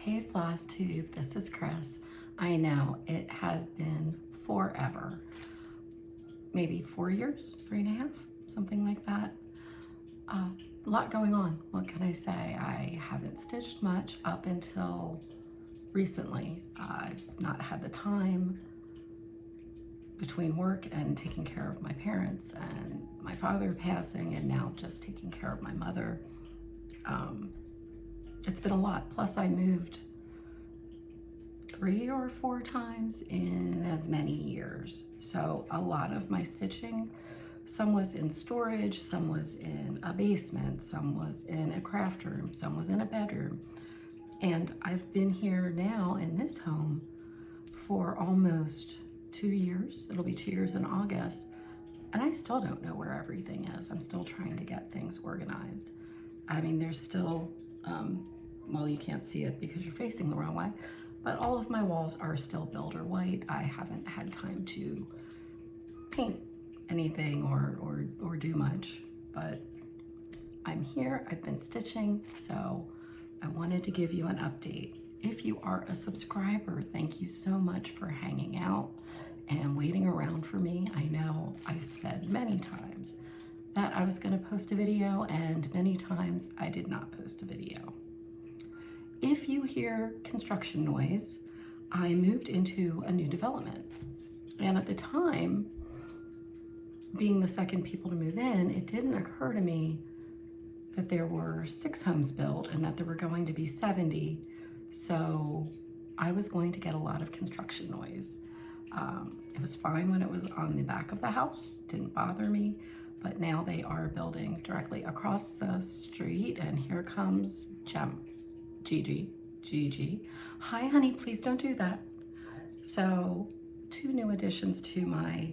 Hey Floss Tube, this is Chris. I know it has been forever, maybe 4 years, 3.5, something like that. A lot going on. What can I say? I haven't stitched much up until recently. I've not had the time between work and taking care of my parents and my father passing, and now just taking care of my mother. It's been a lot. Plus I moved 3 or 4 times in as many years. So a lot of my stitching, some was in storage, some was in a basement, some was in a craft room, some was in a bedroom. And I've been here now in this home for almost 2 years. It'll be 2 years in August. And I still don't know where everything is. I'm still trying to get things organized. I mean, there's still, well, you can't see it because you're facing the wrong way, but all of my walls are still Builder White. I haven't had time to paint anything or do much, but I'm here. I've been stitching, so I wanted to give you an update. If you are a subscriber, thank you so much for hanging out and waiting around for me. I know I've said many times that I was going to post a video, and many times I did not post a video. If you hear construction noise, I moved into a new development. And at the time, being the second people to move in, it didn't occur to me that there were 6 homes built and that there were going to be 70. So I was going to get a lot of construction noise. It was fine when it was on the back of the house, didn't bother me, but now they are building directly across the street, and here comes Gigi. Hi, honey, please don't do that. So 2 new additions to my,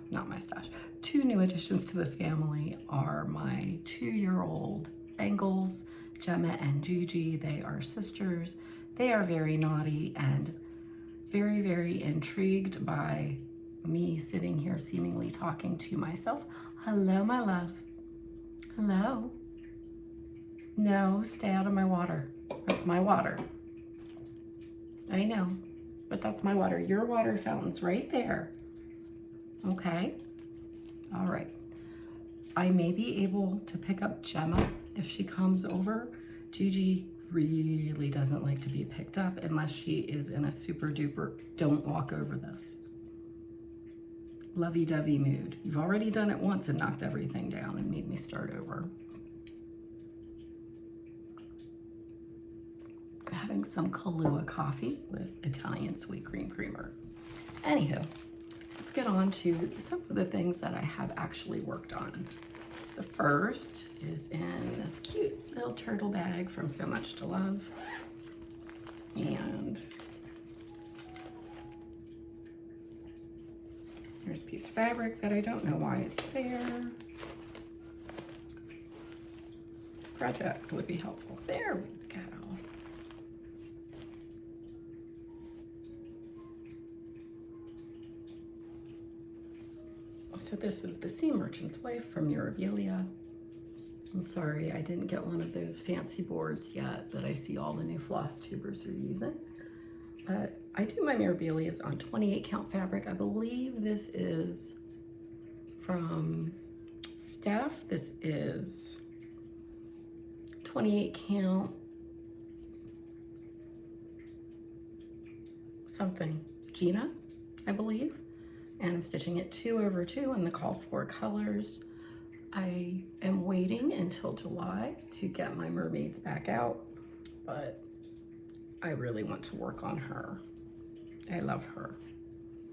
not my stash, 2 new additions to the family are my 2-year-old Bengals, Gemma and Gigi. They are sisters. They are very naughty and very, very intrigued by me sitting here seemingly talking to myself. Hello, my love. Hello. No, stay out of my water. That's my water. I know, but that's my water. Your water fountain's right there. Okay? All right. I may be able to pick up Gemma if she comes over. Gigi really doesn't like to be picked up unless she is in a super duper don't walk over this lovey-dovey mood. You've already done it once and knocked everything down and made me start over. I'm having some Kahlua coffee with Italian sweet cream creamer. Anywho, let's get on to some of the things that I have actually worked on. The first is in this cute little turtle bag from So Much to Love. And here's a piece of fabric that I don't know why it's there. Project would be helpful. There we go. So this is the Sea Merchant's Wife from Mirabilia. I'm sorry, I didn't get one of those fancy boards yet that I see all the new floss tubers are using. But I do my Mirabilias on 28 count fabric. I believe this is from Steph. This is 28 count something, Gina, I believe. And I'm stitching it 2/2 in the called for colors. I am waiting until July to get my mermaids back out, but I really want to work on her. I love her.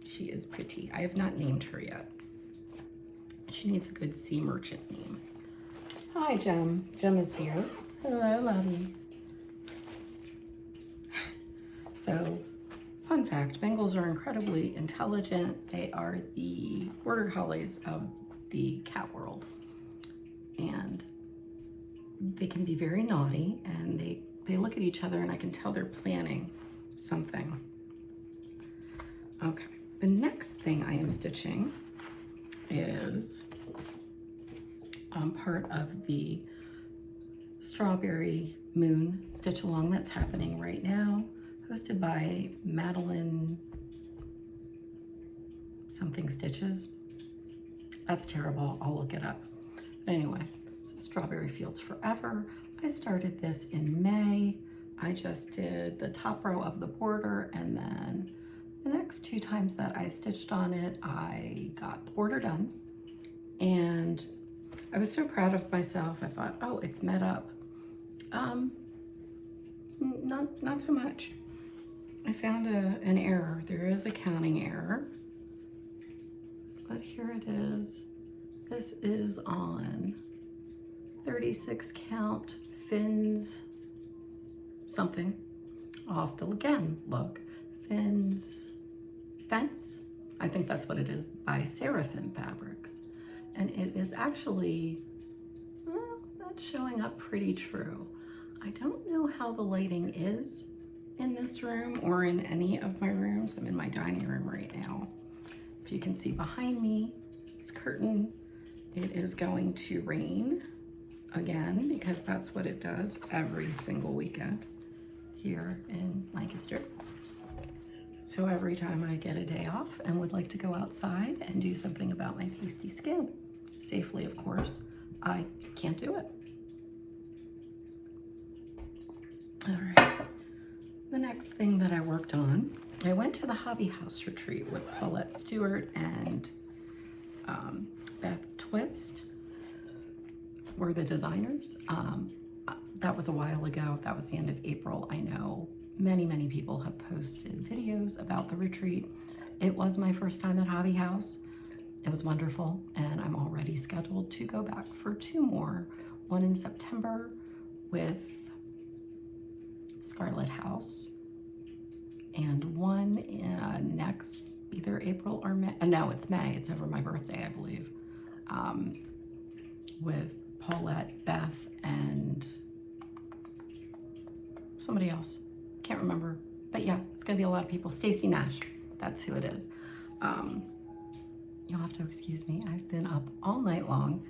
She is pretty. I have not named her yet. She needs a good Sea Merchant name. Hi, Gem. Gem is here. Hello, lovey. So, fun fact, Bengals are incredibly intelligent. They are the border collies of the cat world. And they can be very naughty, and they look at each other and I can tell they're planning something. Okay, the next thing I am stitching is part of the strawberry moon stitch along that's happening right now, hosted by Madeline something stitches. That's terrible, I'll look it up. But anyway, it's Strawberry Fields Forever. I started this in May. I just did the top row of the border, and then the next 2 times that I stitched on it, I got the border done. And I was so proud of myself. I thought, oh, it's met up. Not so much. I found an error. There is a counting error. But here it is. This is on 36 count fins something. I'll have to again look. Fence, I think that's what it is, by Seraphim Fabrics. And it is actually, well, that's showing up pretty true. I don't know how the lighting is in this room or in any of my rooms. I'm in my dining room right now. If you can see behind me, this curtain, it is going to rain again, because that's what it does every single weekend here in Lancaster. So every time I get a day off and would like to go outside and do something about my pasty skin, safely of course, I can't do it. All right, the next thing that I worked on, I went to the Hobby House retreat with Paulette Stewart and Beth Twist were the designers. That was a while ago. That was the end of April. I know many people have posted videos about the retreat. It was my first time at Hobby House. It was wonderful, and I'm already scheduled to go back for 2 more. One in September with Scarlet House, and one next either April or May. No, it's May. It's over my birthday, I believe, with Paulette, Beth, and somebody else. Can't remember, but yeah, it's gonna be a lot of people. Stacy Nash, that's who it is. You'll have to excuse me. I've been up all night long.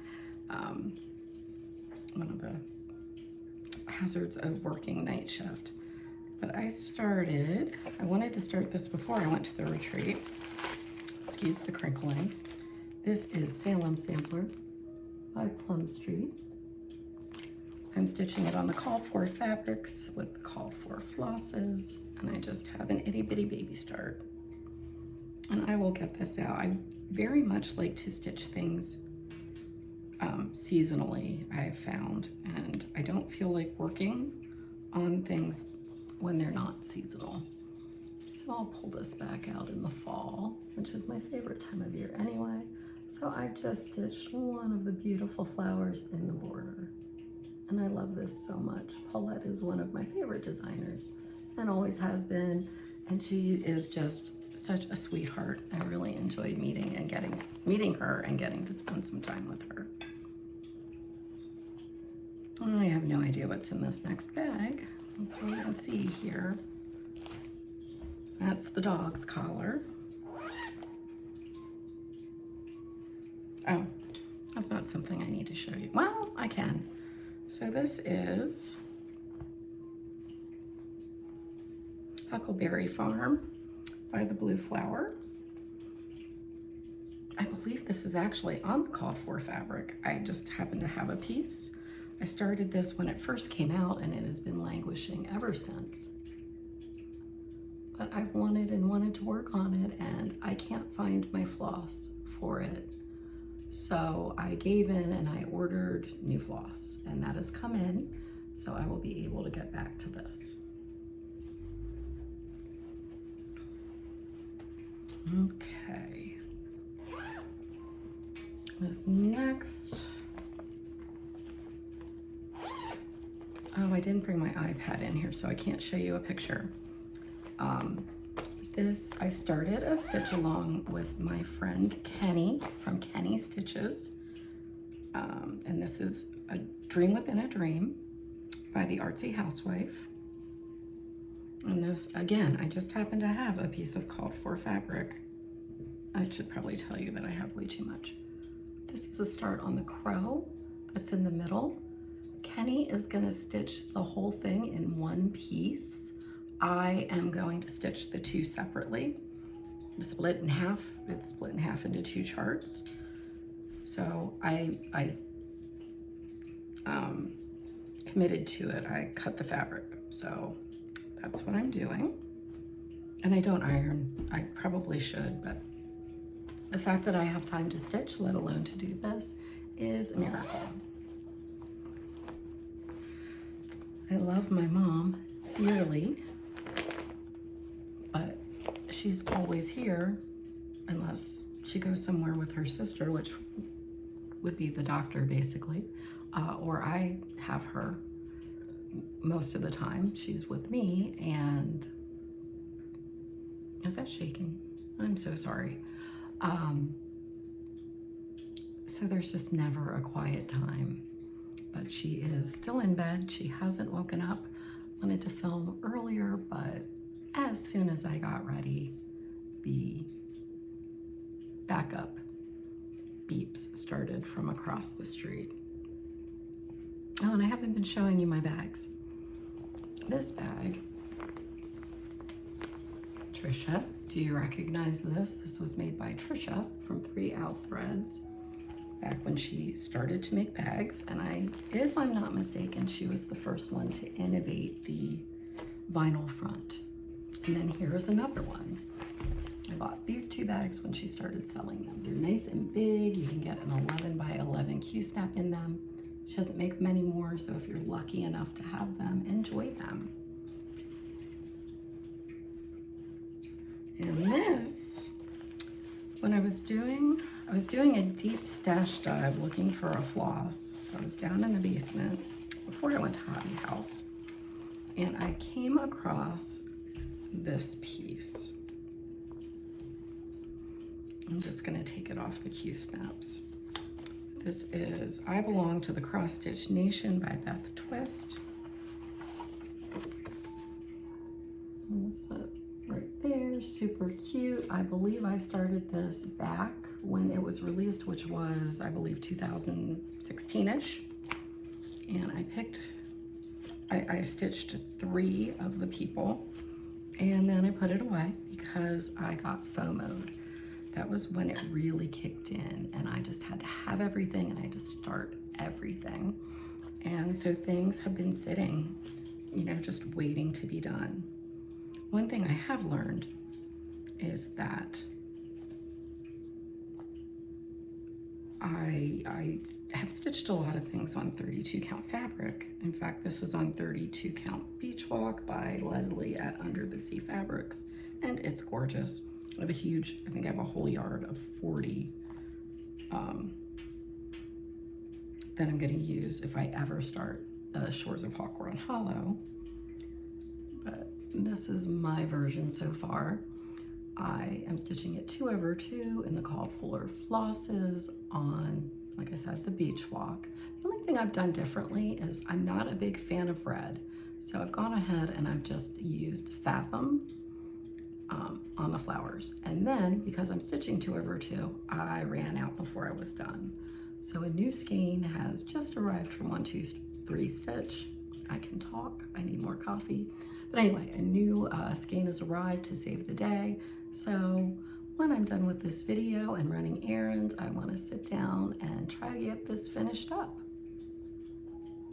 One of the hazards of working night shift. But I wanted to start this before I went to the retreat. Excuse the crinkling. This is Salem Sampler by Plum Street. I'm stitching it on the call for fabrics with the call for flosses, and I just have an itty bitty baby start. And I will get this out. I very much like to stitch things seasonally, I've found, and I don't feel like working on things when they're not seasonal. So I'll pull this back out in the fall, which is my favorite time of year anyway. So I've just stitched one of the beautiful flowers in the border. And I love this so much. Paulette is one of my favorite designers and always has been. And she is just such a sweetheart. I really enjoyed meeting her and getting to spend some time with her. I have no idea what's in this next bag. Let's wait and see here. That's the dog's collar. Oh, that's not something I need to show you. Well, I can. So this is Huckleberry Farm by the Blue Flower. I believe this is actually on the call for fabric. I just happen to have a piece. I started this when it first came out, and it has been languishing ever since. But I've wanted to work on it, and I can't find my floss for it. So I gave in and I ordered new floss, and that has come in, so I will be able to get back to this. Okay. This next, oh, I didn't bring my iPad in here, so I can't show you a picture. This, I started a stitch along with my friend Kenny from Kenny Stitches. And this is A Dream Within a Dream by the Artsy Housewife. And this, again, I just happen to have a piece of called for fabric. I should probably tell you that I have way too much. This is a start on the crow that's in the middle. Kenny is gonna stitch the whole thing in one piece. I am going to stitch the two separately. Split in half. It's split in half into two charts. So I committed to it. I cut the fabric. So that's what I'm doing. And I don't iron. I probably should, but the fact that I have time to stitch, let alone to do this, is a miracle. I love my mom dearly, but she's always here unless she goes somewhere with her sister, which would be the doctor basically, or I have her most of the time. She's with me, and is that shaking? I'm so sorry. So there's just never a quiet time, but she is still in bed. She hasn't woken up. Wanted to film earlier, but as soon as I got ready, the backup beeps started from across the street. Oh, and I haven't been showing you my bags. This bag, Trisha, do you recognize this? This was made by Trisha from 3 Out Threads back when she started to make bags. And if I'm not mistaken, she was the first one to innovate the vinyl front. And then here's another one. I bought these 2 bags when she started selling them. They're nice and big. You can get an 11 by 11 Q-snap in them. She doesn't make them anymore, so if you're lucky enough to have them, enjoy them. And this, when I was doing a deep stash dive looking for a floss. So I was down in the basement before I went to Hobby House, and I came across this piece. I'm just gonna take it off the Q-snaps. This is I Belong to the Cross Stitch Nation by Beth Twist. And that's it right there, super cute. I believe I started this back when it was released, which was, I believe, 2016-ish. And I stitched 3 of the people, and then I put it away because I got FOMO'd. That was when it really kicked in, and I just had to have everything, and I had to start everything. And so things have been sitting, you know, just waiting to be done. One thing I have learned is that I have stitched a lot of things on 32 count fabric. In fact, this is on 32 count Beach Walk by Leslie at Under the Sea Fabrics, and it's gorgeous. I have a huge, I think I have a whole yard of 40 that I'm gonna use if I ever start Shores of Hawthorne Hollow. But this is my version so far. I am stitching it 2/2 in the called fuller flosses on, like I said, the Beach Walk. The only thing I've done differently is I'm not a big fan of red. So I've gone ahead and I've just used Fathom on the flowers. And then, because I'm stitching 2/2, I ran out before I was done. So a new skein has just arrived from 1, 2, 3 Stitch. I can talk, I need more coffee. But anyway, a new skein has arrived to save the day. So when I'm done with this video and running errands, I want to sit down and try to get this finished up.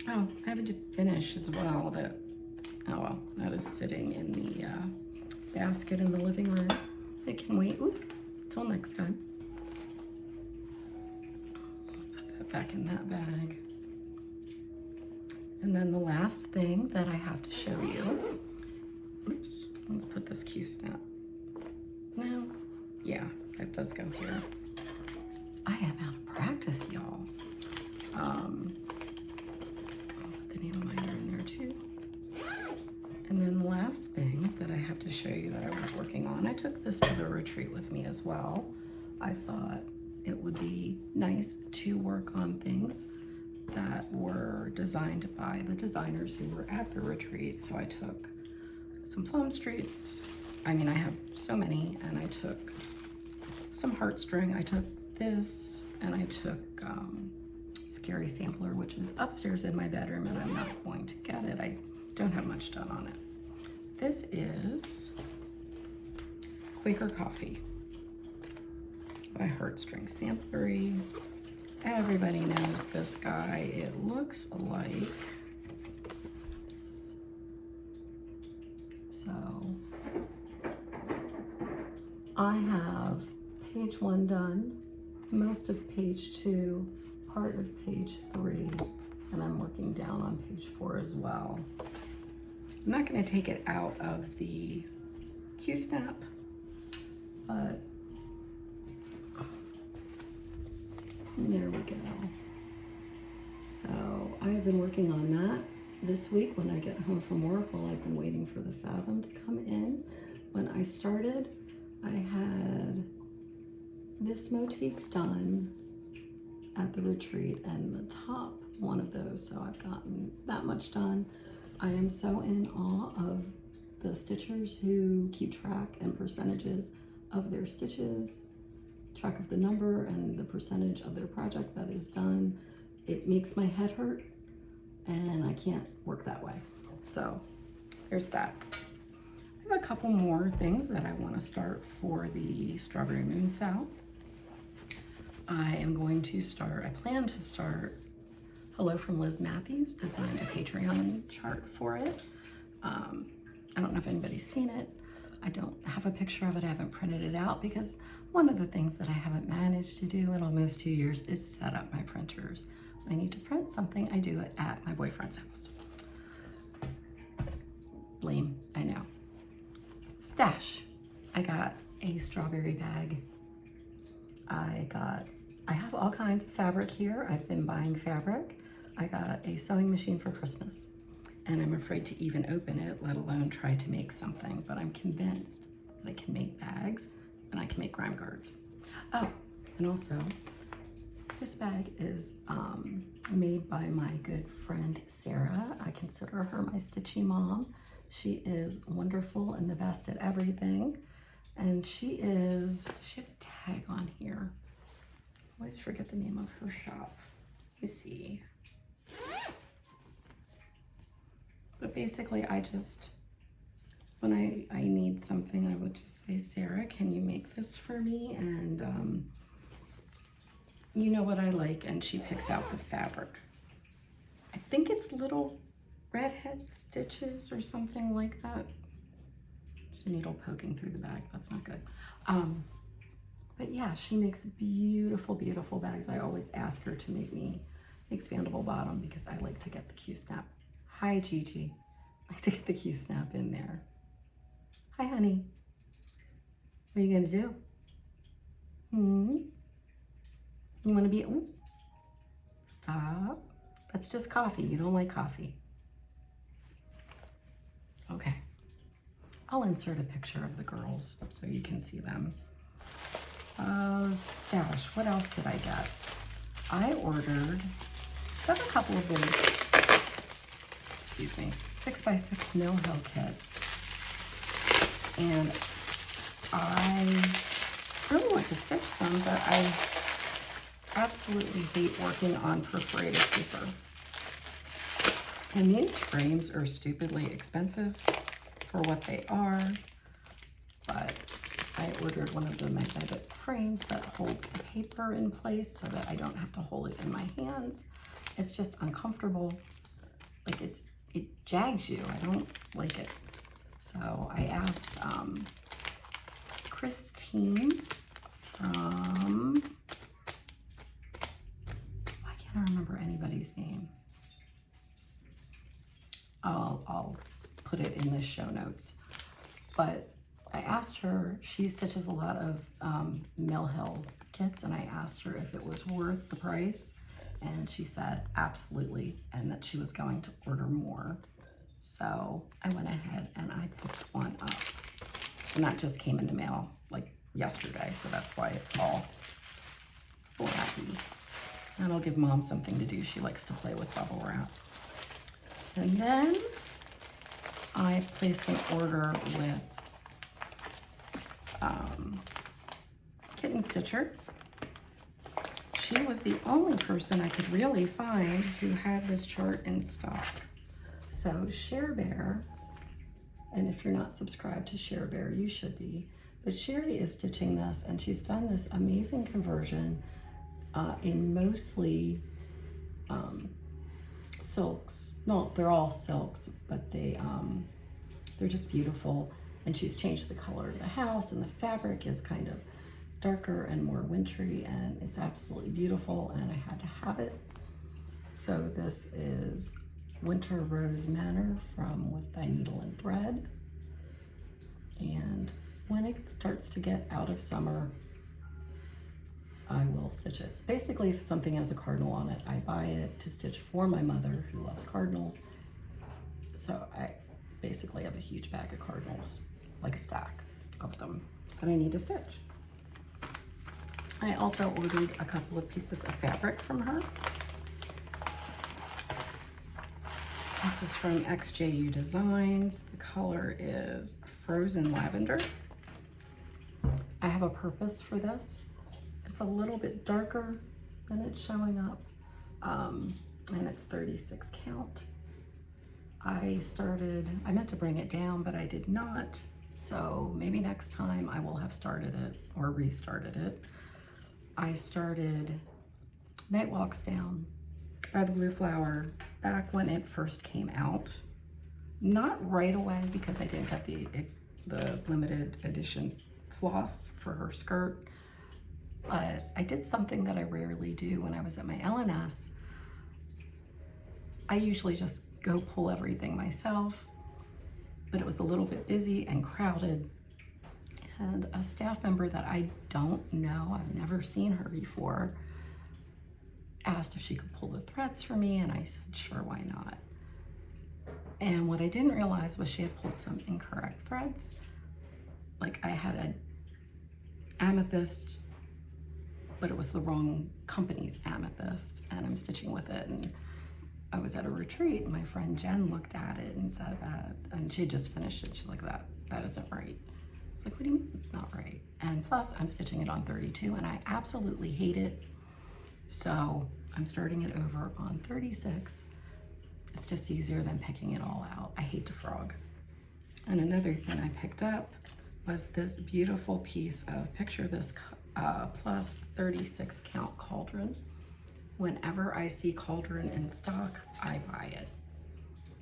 Oh, I have to finish as well. Oh well, that is sitting in the basket in the living room. It can wait till next time. Put that back in that bag. And then the last thing that I have to show you, let's put this Q-snap. No, yeah, that does go here. I am out of practice, y'all. I'll put the needle minder in there too. And then the last thing that I have to show you that I was working on, I took this to the retreat with me as well. I thought it would be nice to work on things that were designed by the designers who were at the retreat. So I took some plum streets. I mean, I have so many, and I took some heartstring. I took this, and I took these scary sampler, which is upstairs in my bedroom, and I'm not going to get it. I don't have much done on it. This is Quaker Coffee by Heartstring Samplery. Everybody knows this guy. It looks like this. So I have page 1 done, most of page 2, part of page 3, and I'm working down on page 4 as well. I'm not going to take it out of the Q-snap, but there we go. So I've been working on that this week. When I get home from work, while I've been waiting for the Fathom to come in. When I started, I had this motif done at the retreat and the top one of those, so I've gotten that much done. I am so in awe of the stitchers who keep track and percentages of their stitches, track of the number and the percentage of their project that is done. It makes my head hurt, and I can't work that way. So there's that. I have a couple more things that I want to start for the Strawberry Moon SAL. I am going to start, I plan to start Hello from Liz Matthews, designed a Patreon chart for it. I don't know if anybody's seen it. I don't have a picture of it. I haven't printed it out because one of the things that I haven't managed to do in almost 2 years is set up my printers. When I need to print something, I do it at my boyfriend's house. Lame, I know. Stash. I got a strawberry bag. I have all kinds of fabric here. I've been buying fabric. I got a sewing machine for Christmas, and I'm afraid to even open it, let alone try to make something, but I'm convinced that I can make bags and I can make grime guards. Oh, and also, this bag is made by my good friend Sarah. I consider her my stitchy mom. She is wonderful and the best at everything. And she have a tag on here. I always forget the name of her shop. Let me see. But basically, when I need something, I would just say, Sarah, can you make this for me? And you know what I like, and she picks out the fabric. I think it's little redhead stitches or something like that. There's a needle poking through the bag. That's not good. But yeah, she makes beautiful, beautiful bags. I always ask her to make me expandable bottom because I like to get the Q-snap. Hi, Gigi. I like to get the Q-snap in there. Hi, honey. What are you gonna do? You wanna be, ooh, stop. That's just coffee. You don't like coffee. Okay. I'll insert a picture of the girls so you can see them. Stash, what else did I get? I ordered, I have a couple of those, excuse me, 6x6 Mill Hill kits. And I really want to stitch them, but I absolutely hate working on perforated paper. And these frames are stupidly expensive for what they are, but I ordered one of the magnetic frames that holds the paper in place so that I don't have to hold it in my hands. It's just uncomfortable. Like it jags you. I don't like it. So I asked Christine from, I can't remember anybody's name. I'll put it in the show notes. But I asked her, she stitches a lot of Mill Hill kits, and I asked her if it was worth the price, and she said absolutely, and that she was going to order more. So I went ahead and I picked one up, and that just came in the mail like yesterday, so that's why it's all blacky. And I'll give Mom something to do. She likes to play with bubble wrap. And then I placed an order with Kitten Stitcher. she was the only person I could really find who had this chart in stock. So Share Bear, and if you're not subscribed to Share Bear, you should be. But Sherry is stitching this, and she's done this amazing conversion in mostly silks. No, they're all silks, but they're just beautiful. And she's changed the color of the house, and the fabric is kind of darker and more wintry, and it's absolutely beautiful, and I had to have it. So this is Winter Rose Manor from With Thy Needle and Thread. And when it starts to get out of summer, I will stitch it. Basically, if something has a cardinal on it, I buy it to stitch for my mother who loves cardinals. So I basically have a huge bag of cardinals, like a stack of them, that I need to stitch. I also ordered a couple of pieces of fabric from her. This is from XJU Designs. The color is Frozen Lavender. I have a purpose for this. It's a little bit darker than it's showing up, and it's 36 count. I meant to bring it down, but I did not. So maybe next time I will have started it or restarted it. I started Night Walks Down by the Blue Flower back when it first came out. Not right away because I didn't get the limited edition floss for her skirt, but I did something that I rarely do when I was at my LNS. I usually just go pull everything myself, but it was a little bit busy and crowded, and a staff member that I don't know, I've never seen her before, asked if she could pull the threads for me, and I said, sure, why not? And what I didn't realize was she had pulled some incorrect threads. Like I had an amethyst, but it was the wrong company's amethyst, and I'm stitching with it, and I was at a retreat, and my friend Jen looked at it and said that, and she had just finished it, she's like, that isn't right. It's like, what do you mean it's not right? And plus, I'm stitching it on 32, and I absolutely hate it, so I'm starting it over on 36. It's just easier than picking it all out. I hate to frog. And another thing I picked up was this beautiful piece of, picture this plus 36 count cauldron. Whenever I see cauldron in stock, I buy it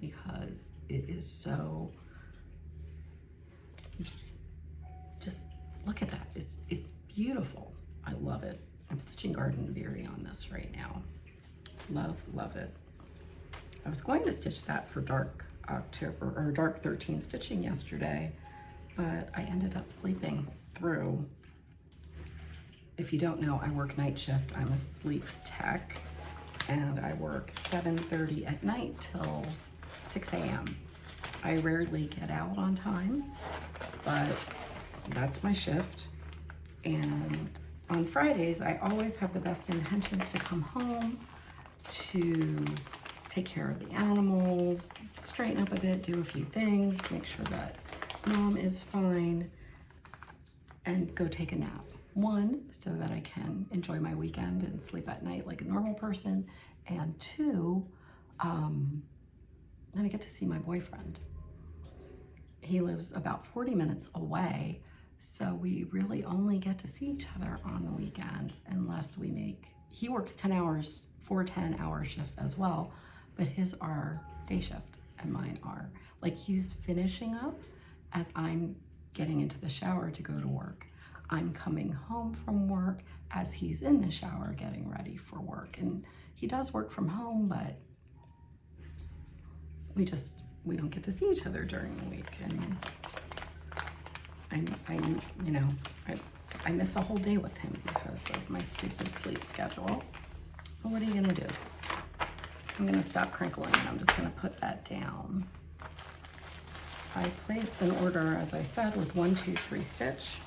because it is so, just look at that. It's beautiful. I love it. I'm stitching Garden Berry on this right now. Love it. I was going to stitch that for dark October or dark 13 stitching yesterday, but I ended up sleeping through. If you don't know, I work night shift. I'm a sleep tech, and I work 7:30 at night till 6 a.m. I rarely get out on time, but that's my shift. And on Fridays, I always have the best intentions to come home to take care of the animals, straighten up a bit, do a few things, make sure that mom is fine, and go take a nap. One, so that I can enjoy my weekend and sleep at night like a normal person, and two, then I get to see my boyfriend. He lives about 40 minutes away, so we really only get to see each other on the weekends unless he works 10 hours, 4 10-hour shifts as well, but his are day shift and mine are. Like, he's finishing up as I'm getting into the shower to go to work. I'm coming home from work as he's in the shower getting ready for work. And he does work from home, but we don't get to see each other during the week. And I miss a whole day with him because of my stupid sleep schedule. Well, what are you gonna do? I'm gonna stop crinkling and I'm just gonna put that down. I placed an order, as I said, with 1, 2, 3 stitch.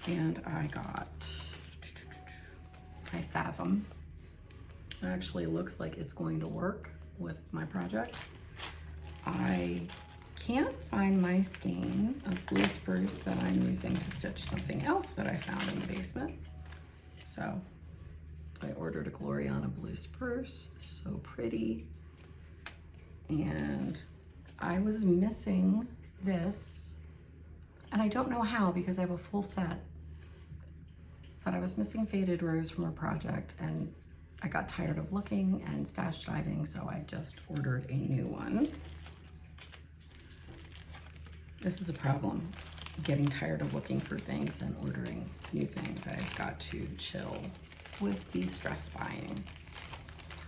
And I got my Fathom. It actually looks like it's going to work with my project. I can't find my skein of blue spruce that I'm using to stitch something else that I found in the basement. So I ordered a Gloriana blue spruce, so pretty. And I was missing this, and I don't know how because I have a full set, but I was missing faded rose from a project, and I got tired of looking and stash diving, so I just ordered a new one. This is a problem, getting tired of looking for things and ordering new things. I've got to chill with the stress buying.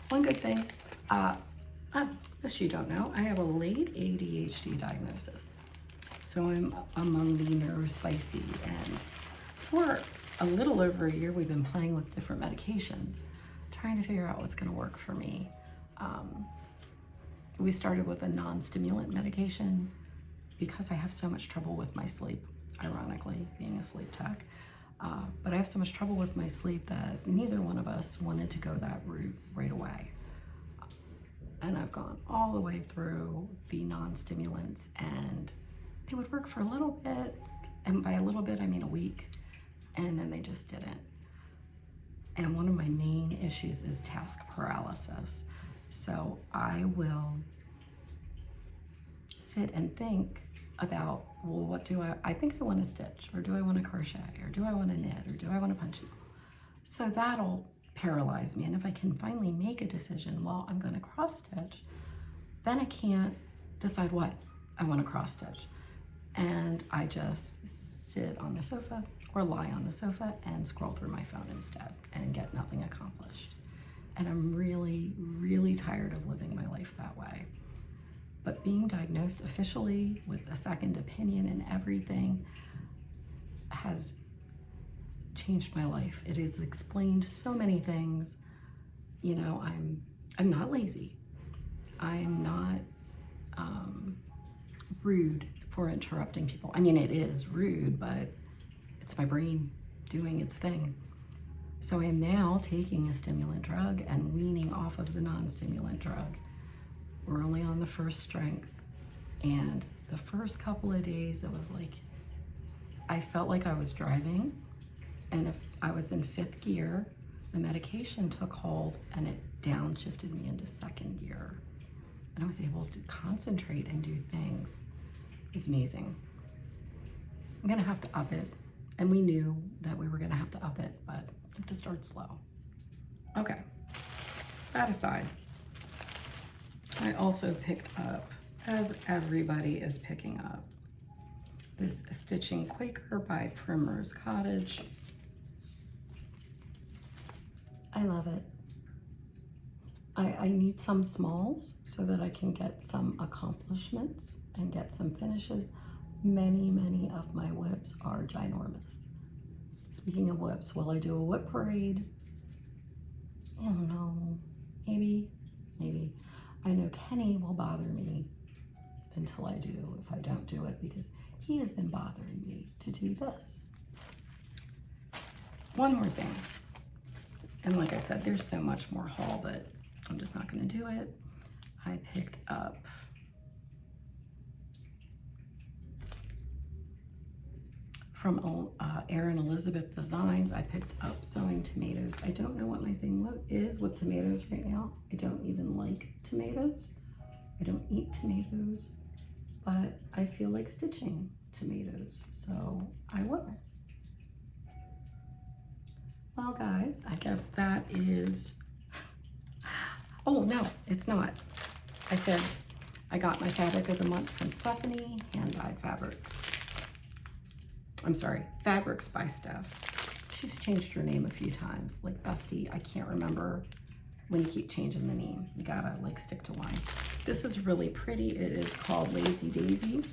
One good thing, this you don't know, I have a late ADHD diagnosis. So I'm among the neurospicy, and for a little over a year, we've been playing with different medications, trying to figure out what's gonna work for me. We started with a non-stimulant medication because I have so much trouble with my sleep, ironically, being a sleep tech. But I have so much trouble with my sleep that neither one of us wanted to go that route right away. And I've gone all the way through the non-stimulants, and they would work for a little bit, and by a little bit I mean a week, and then they just didn't. And one of my main issues is task paralysis. So I will sit and think about, well, what do I think I want to stitch, or do I want to crochet, or do I want to knit, or do I want to punch needle? So that'll paralyze me. And if I can finally make a decision, well, I'm going to cross stitch, then I can't decide what I want to cross stitch. And I just sit on the sofa or lie on the sofa and scroll through my phone instead and get nothing accomplished. And I'm really, really tired of living my life that way. But being diagnosed officially with a second opinion and everything has changed my life. It has explained so many things. You know, I'm not lazy. I'm not rude for interrupting people. I mean, it is rude, but it's my brain doing its thing. So I am now taking a stimulant drug and weaning off of the non-stimulant drug. We're only on the first strength, and the first couple of days it was like I felt like I was driving, and if I was in 5th gear, the medication took hold and it downshifted me into 2nd gear, and I was able to concentrate and do things. It was amazing. I'm gonna have to up it, and we knew that we were gonna have to up it, but I have to start slow. Okay, that aside, I also picked up, as everybody is picking up, this Stitching Quaker by Primrose Cottage. I love it. I need some smalls so that I can get some accomplishments and get some finishes. Many, many of my whips are ginormous. Speaking of whips, will I do a whip parade? I don't know, maybe. I know Kenny will bother me until I do if I don't do it, because he has been bothering me to do this. One more thing, and like I said, there's so much more haul that I'm just not going to do it. I picked up from Erin Elizabeth Designs, I picked up Sewing Tomatoes. I don't know what my thing is with tomatoes right now. I don't even like tomatoes. I don't eat tomatoes, but I feel like stitching tomatoes, so I will. Well, guys, I guess that is, oh no, it's not. I fibbed. I got my fabric of the month from Stephanie, hand-dyed fabrics. I'm sorry, Fabrics by Steph. She's changed her name a few times. Like, bestie, I can't remember when you keep changing the name. You gotta like stick to one. This is really pretty. It is called Lazy Daisy.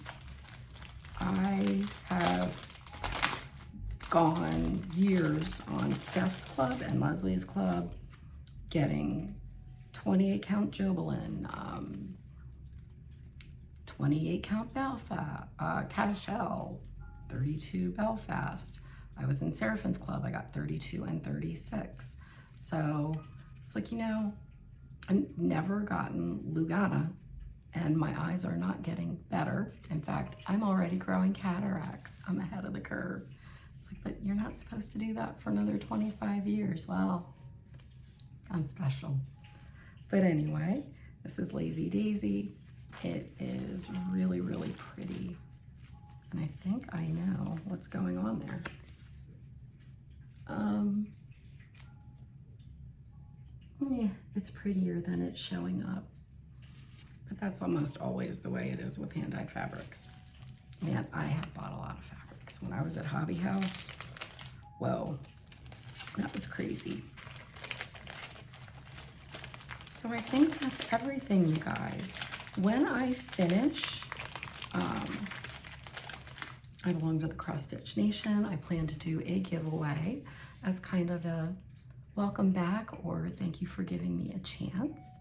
I have gone years on Steph's club and Leslie's club, getting 28 count Jobelin, 28 count Cashel, 32 Belfast. I was in Seraphine's club, I got 32 and 36. So it's like, you know, I've never gotten Lugana, and my eyes are not getting better. In fact, I'm already growing cataracts. I'm ahead of the curve. It's like, but you're not supposed to do that for another 25 years. Well, I'm special. But anyway, this is Lazy Daisy. It is really, really pretty. And I think I know what's going on there. Yeah, it's prettier than it's showing up. But that's almost always the way it is with hand-dyed fabrics. Man, I have bought a lot of fabrics. When I was at Hobby House, whoa, that was crazy. So I think that's everything, you guys. When I finish, I belong to the Cross Stitch Nation. I plan to do a giveaway as kind of a welcome back or thank you for giving me a chance.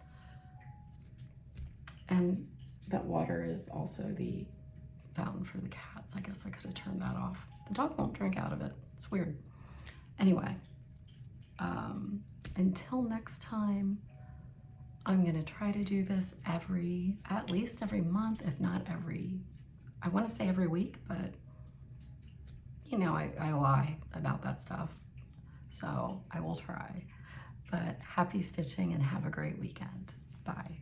And that water is also the fountain for the cats. I guess I could have turned that off. The dog won't drink out of it. It's weird. Anyway, until next time, I'm gonna try to do this at least every month, if not I wanna say every week, but you know, I lie about that stuff. So I will try. But happy stitching and have a great weekend. Bye.